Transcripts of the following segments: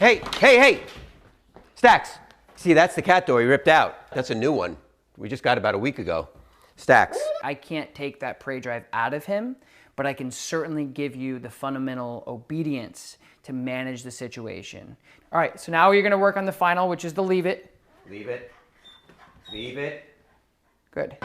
Hey! Stax, see, that's the cat door he ripped out. That's a new one. We just got about a week ago. Stax. I can't take that prey drive out of him, but I can certainly give you the fundamental obedience to manage the situation. All right, so now you're gonna work on the final, which is the leave it. Leave it. Leave it. Good.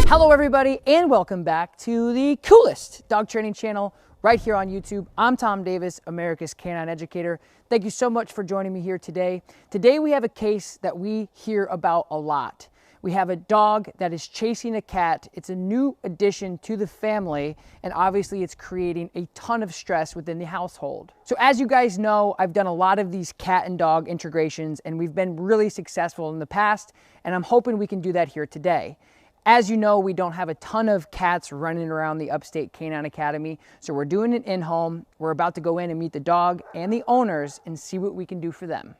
Hello everybody, and welcome back to the coolest dog training channel right here on YouTube. I'm Tom Davis, America's Canine Educator. Thank you so much for joining me here today. Today we have a case that we hear about a lot. We have a dog that is chasing a cat. It's a new addition to the family, and obviously it's creating a ton of stress within the household. So as you guys know, I've done a lot of these cat and dog integrations, and we've been really successful in the past, and I'm hoping we can do that here today. As you know, we don't have a ton of cats running around the Upstate Canine Academy, so we're doing it in-home. We're about to go in and meet the dog and the owners and see what we can do for them.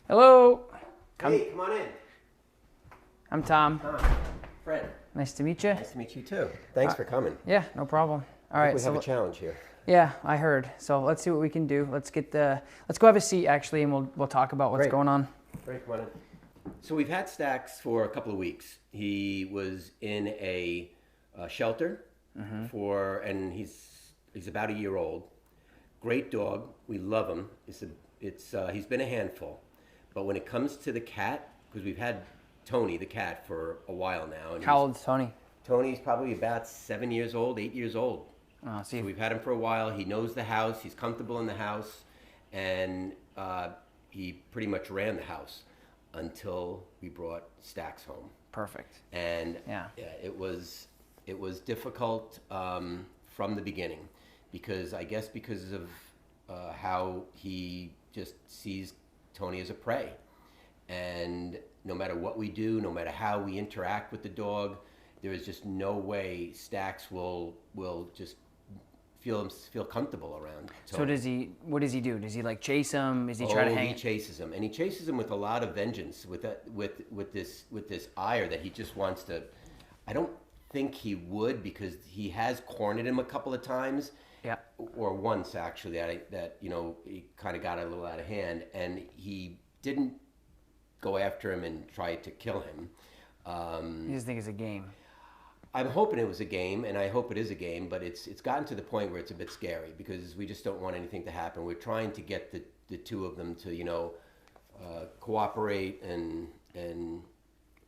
Hello. Hey, come on in. I'm Tom. Fred. Nice to meet you. Nice to meet you too. Thanks for coming. Yeah, no problem. All right. We have a challenge here. Yeah, I heard. So let's see what we can do. Let's go have a seat actually, and we'll talk about what's going on. Great, come on in. So we've had Stax for a couple of weeks. He was in a shelter and he's about a year old. Great dog. We love him. He's been a handful. But when it comes to the cat, because we've had Tony, the cat, for a while now. And how old is Tony? Tony's probably about 7 years old, 8 years old. Oh, so we've had him for a while. He knows the house. He's comfortable in the house. And he pretty much ran the house until we brought Stax home. Perfect. And it was difficult from the beginning, because of how he just sees Tony as a prey. And no matter what we do, no matter how we interact with the dog, there is just no way Stax will just feel comfortable around Tony. So what does he do? Does he like chase him? Is he try to hang? He chases him, and he chases him with a lot of vengeance, with this ire that he just wants to. I don't think he would, because he has cornered him a couple of times. Yeah. Or once actually, that he kind of got a little out of hand, and he didn't go after him and try to kill him. You just think it's a game. I'm hoping it was a game, and I hope it is a game, but it's gotten to the point where it's a bit scary, because we just don't want anything to happen. We're trying to get the two of them to cooperate and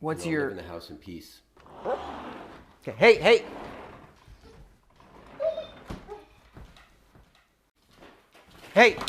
live in the house in peace. Okay. Hey.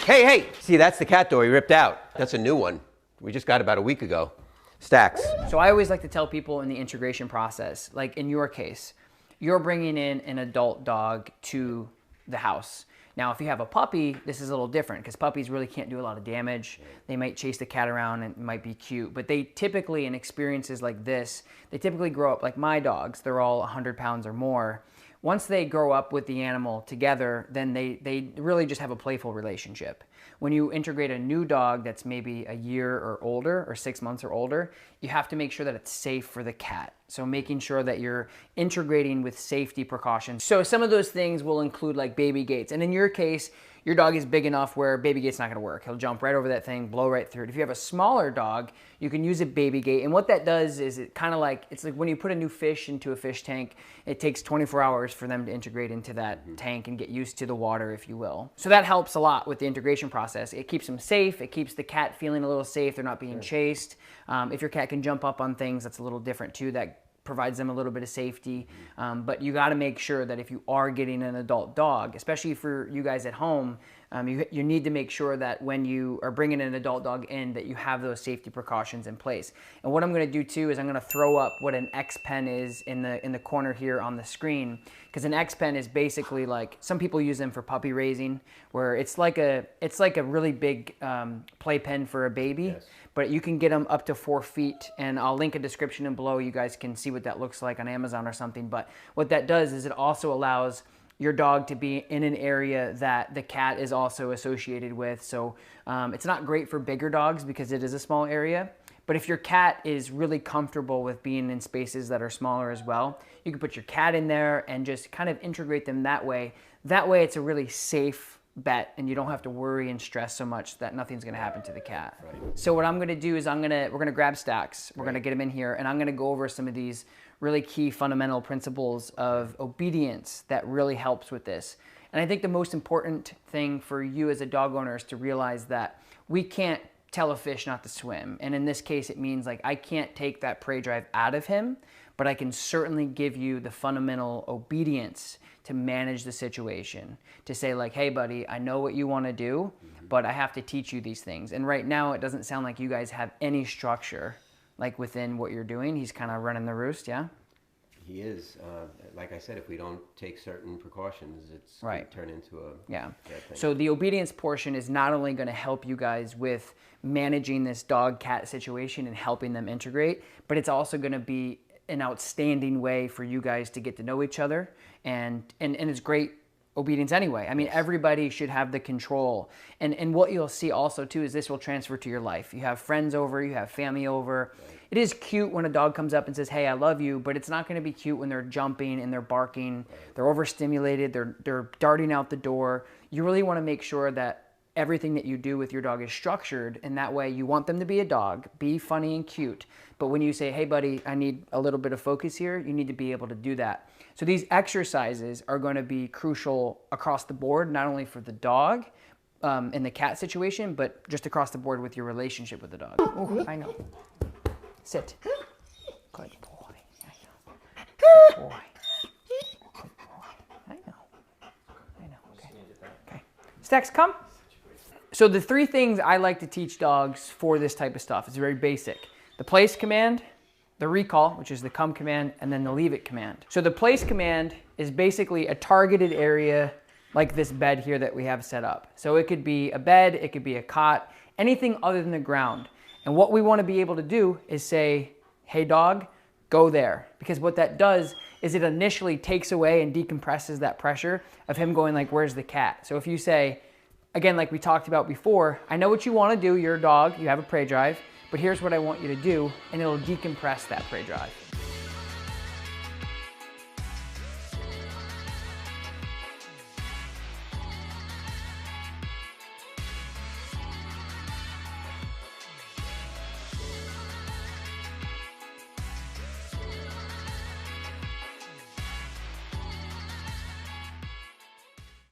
Hey! See, that's the cat door he ripped out. That's a new one. We just got about a week ago. Stax. So I always like to tell people in the integration process, like in your case, you're bringing in an adult dog to the house. Now, if you have a puppy, this is a little different, because puppies really can't do a lot of damage. They might chase the cat around and it might be cute, but they typically, in experiences like this, they typically grow up like my dogs. They're all 100 pounds or more. Once they grow up with the animal together, then they really just have a playful relationship. When you integrate a new dog that's maybe a year or older, or 6 months or older, you have to make sure that it's safe for the cat. So making sure that you're integrating with safety precautions. So some of those things will include like baby gates. And in your case, your dog is big enough where baby gate's not gonna work. He'll jump right over that thing, blow right through it. If you have a smaller dog, you can use a baby gate. And what that does is it's like when you put a new fish into a fish tank, it takes 24 hours for them to integrate into that tank and get used to the water, if you will. So that helps a lot with the integration process. It keeps them safe. It keeps the cat feeling a little safe. They're not being chased. If your cat can jump up on things, that's a little different too. That provides them a little bit of safety. But you got to make sure that if you are getting an adult dog, especially for you guys at home, you need to make sure that when you are bringing an adult dog in, that you have those safety precautions in place. And what I'm going to do too is I'm going to throw up what an X-Pen is in the corner here on the screen, because an X-Pen is basically like, some people use them for puppy raising, where it's like a really big playpen for a baby. Yes. But you can get them up to 4 feet, and I'll link a description in below. You guys can see what that looks like on Amazon or something. But what that does is it also allows your dog to be in an area that the cat is also associated with. So it's not great for bigger dogs because it is a small area. But if your cat is really comfortable with being in spaces that are smaller as well, you can put your cat in there and just kind of integrate them that way. That way it's a really safe bet and you don't have to worry and stress so much that nothing's gonna happen to the cat. Right. So what I'm gonna do is we're gonna grab Stax, we're gonna get him in here, and I'm gonna go over some of these really key fundamental principles of obedience that really helps with this. And I think the most important thing for you as a dog owner is to realize that we can't tell a fish not to swim. And in this case, it means like I can't take that prey drive out of him, but I can certainly give you the fundamental obedience to manage the situation. To say like, hey buddy, I know what you want to do, but I have to teach you these things. And right now it doesn't sound like you guys have any structure like within what you're doing. He's kind of running the roost, yeah? He is. Like I said, if we don't take certain precautions, it's Right. going to turn into a Yeah. bad thing. So the obedience portion is not only going to help you guys with managing this dog-cat situation and helping them integrate, but it's also going to be an outstanding way for you guys to get to know each other. And it's great obedience anyway. I mean, everybody should have the control. And what you'll see also too is this will transfer to your life. You have friends over, you have family over. Right. It is cute when a dog comes up and says, hey, I love you, but it's not going to be cute when they're jumping and they're barking, they're overstimulated, they're darting out the door. You really want to make sure that everything that you do with your dog is structured, and that way you want them to be a dog, be funny and cute. But when you say, hey buddy, I need a little bit of focus here, you need to be able to do that. So these exercises are going to be crucial across the board, not only for the dog in the cat situation, but just across the board with your relationship with the dog. Oh, I know. Sit. Good boy. I know. Boy. Good boy. I know. I know. Okay. Okay. Stax, come. So the three things I like to teach dogs for this type of stuff is very basic. The place command, the recall, which is the come command, and then the leave it command. So the place command is basically a targeted area like this bed here that we have set up. So it could be a bed, it could be a cot, anything other than the ground. And what we want to be able to do is say, hey dog, go there. Because what that does is it initially takes away and decompresses that pressure of him going like, where's the cat? So if you say, again, like we talked about before, I know what you want to do, you're a dog, you have a prey drive, but here's what I want you to do, and it'll decompress that prey drive.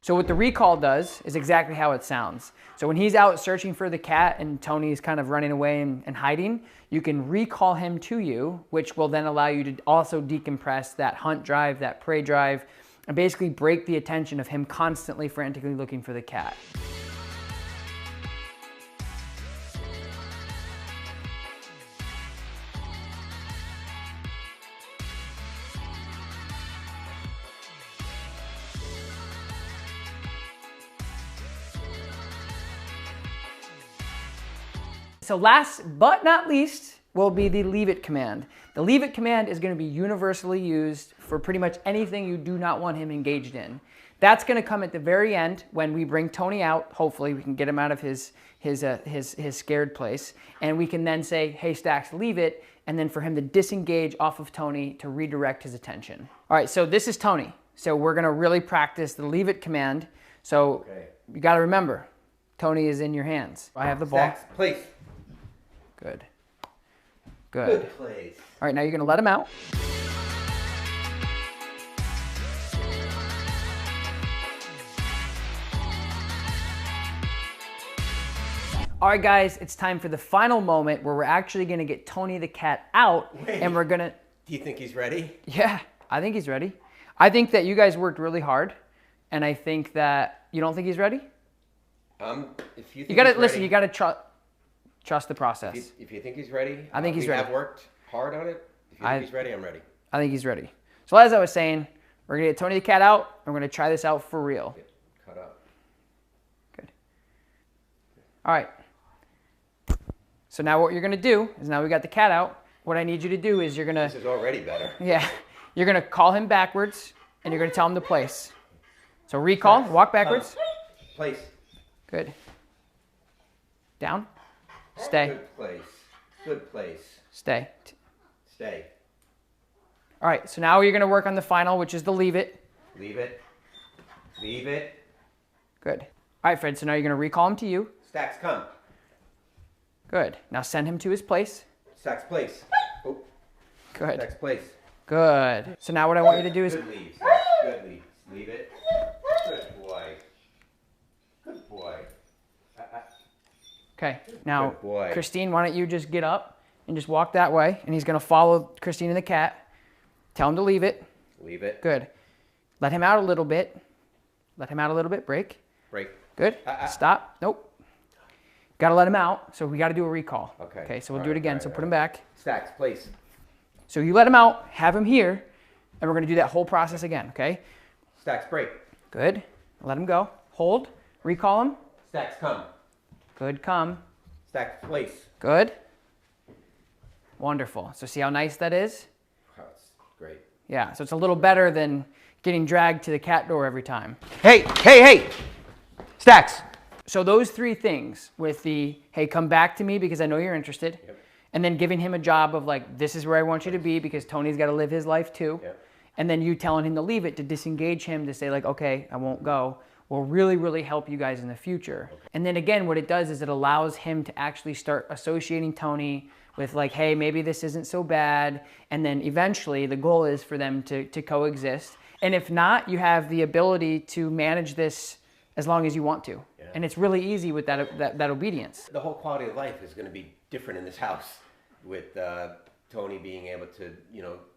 So what the recall does is exactly how it sounds. So when he's out searching for the cat and Tony's kind of running away and hiding, you can recall him to you, which will then allow you to also decompress that hunt drive, that prey drive, and basically break the attention of him constantly frantically looking for the cat. So last but not least will be the leave it command. The leave it command is going to be universally used for pretty much anything you do not want him engaged in. That's going to come at the very end when we bring Tony out. Hopefully we can get him out of his scared place, and we can then say, hey Stax, leave it, and then for him to disengage off of Tony to redirect his attention. All right, so this is Tony. So we're going to really practice the leave it command. So you got to remember, Tony is in your hands. I have the ball. Stax, please. Good. Good. Good place. All right, now you're going to let him out. All right, guys, it's time for the final moment where we're actually going to get Tony the cat out. Wait. And we're going to... Do you think he's ready? Yeah, I think he's ready. I think that you guys worked really hard, and I think that... You don't think he's ready? If you think You got to... he's Listen, ready, you got to trust the process. If you think he's ready, I think he's ready. We have worked hard on it. If you think he's ready, I'm ready. I think he's ready. So as I was saying, we're going to get Tony the cat out, and we're going to try this out for real. Get cut up. Good. All right. So now what you're going to do is now we got the cat out. What I need you to do is you're going to... This is already better. Yeah. You're going to call him backwards, and you're going to tell him the place. So recall, walk backwards. Place. Good. Down. Stay. Good place. Good place. Stay. Stay. All right, so now you're gonna work on the final, which is the leave it. Leave it. Leave it. Good. All right, Fred, so now you're gonna recall him to you. Stacks, come. Good. Now send him to his place. Stacks, place. Oh, Good. Stacks, place. Good. So now what I want you to do is, Good leave. Stacks. Good leave. Leave it. Good boy. Good boy. okay, now Good boy. Christine, why don't you just get up and just walk that way, and he's gonna follow Christine and the cat. Tell him to leave it. Leave it. Good. Let him out a little bit. Let him out a little bit. Break. Break. Good. Stop. Nope. Got to let him out. So we got to do a recall. Okay. Okay. So we'll do it again. So put him back. Stacks, place. So you let him out, have him here, and we're going to do that whole process again. Okay. Stacks, break. Good. Let him go. Hold. Recall him. Stacks, come. Good. Come. Stacks, place. Good. Wonderful. So see how nice that is? Wow, that's great. Yeah. So it's a little better than getting dragged to the cat door every time. Hey, hey, hey! Stacks! So those three things with the, hey, come back to me because I know you're interested. Yep. And then giving him a job of like, this is where I want you to be because Tony's got to live his life too. Yep. And then you telling him to leave it, to disengage him, to say like, okay, I won't go, will really, really help you guys in the future. Okay. And then again, what it does is it allows him to actually start associating Tony with like, hey, maybe this isn't so bad. And then eventually the goal is for them to coexist. And if not, you have the ability to manage this as long as you want to. Yeah. And it's really easy with that obedience. The whole quality of life is going to be different in this house with Tony being able to,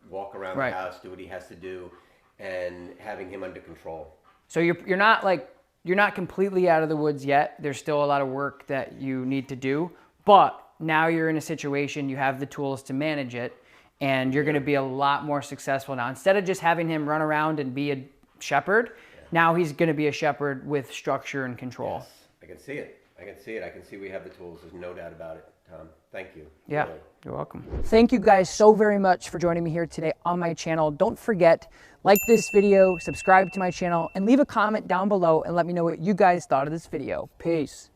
walk around right. the house, do what he has to do, and having him under control. So you're not completely out of the woods yet. There's still a lot of work that you need to do, but now you're in a situation, you have the tools to manage it, and you're going to be a lot more successful now. Instead of just having him run around and be a shepherd, now he's going to be a shepherd with structure and control. Yes, I can see it. I can see we have the tools. There's no doubt about it, Tom. Thank you. Yeah, really. You're welcome. Thank you guys so very much for joining me here today on my channel. Don't forget, like this video, subscribe to my channel, and leave a comment down below and let me know what you guys thought of this video. Peace.